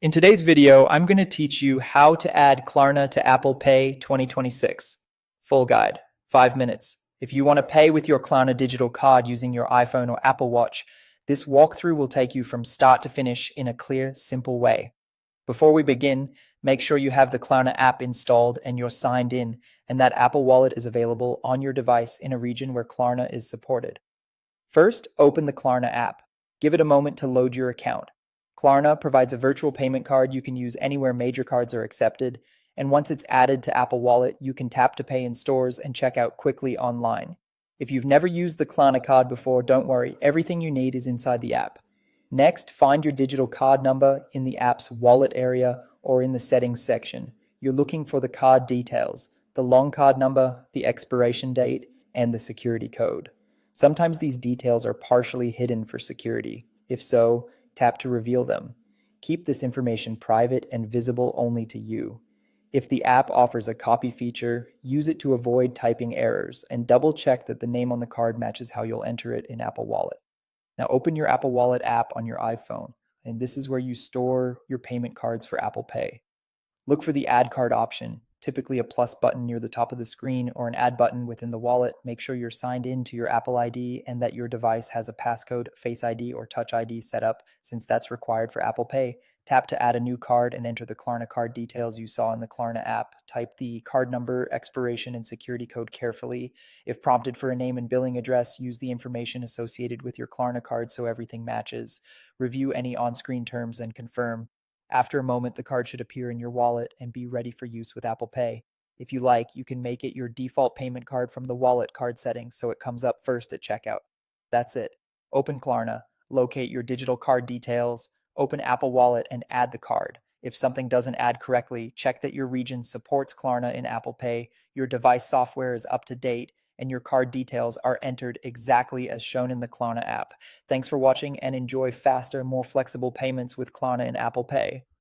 In today's video, I'm going to teach you how to add Klarna to Apple Pay 2026. Full guide, 5 minutes. If you want to pay with your Klarna digital card using your iPhone or Apple Watch, this walkthrough will take you from start to finish in a clear, simple way. Before we begin, make sure you have the Klarna app installed and you're signed in, and that Apple Wallet is available on your device in a region where Klarna is supported. First, open the Klarna app. Give it a moment to load your account. Klarna provides a virtual payment card you can use anywhere major cards are accepted, and once it's added to Apple Wallet, you can tap to pay in stores and check out quickly online. If you've never used the Klarna card before, don't worry, everything you need is inside the app. Next, find your digital card number in the app's wallet area or in the settings section. You're looking for the card details, the long card number, the expiration date, and the security code. Sometimes these details are partially hidden for security. If so, tap to reveal them. Keep this information private and visible only to you. If the app offers a copy feature, use it to avoid typing errors and double check that the name on the card matches how you'll enter it in Apple Wallet. Now open your Apple Wallet app on your iPhone, and this is where you store your payment cards for Apple Pay. Look for the Add Card option, typically a plus button near the top of the screen or an Add button within the wallet. Make sure you're signed in to your Apple ID and that your device has a passcode, Face ID, or Touch ID set up, since that's required for Apple Pay. Tap to add a new card and enter the Klarna card details you saw in the Klarna app. Type the card number, expiration, and security code carefully. If prompted for a name and billing address, use the information associated with your Klarna card so everything matches. Review any on screen terms and confirm. After a moment, the card should appear in your wallet and be ready for use with Apple Pay. If you like, you can make it your default payment card from the wallet card settings so it comes up first at checkout. That's it. Open Klarna, locate your digital card details, open Apple Wallet, and add the card. If something doesn't add correctly, check that your region supports Klarna in Apple Pay, your device software is up to date, and your card details are entered exactly as shown in the Klarna app. Thanks for watching and enjoy faster, more flexible payments with Klarna and Apple Pay.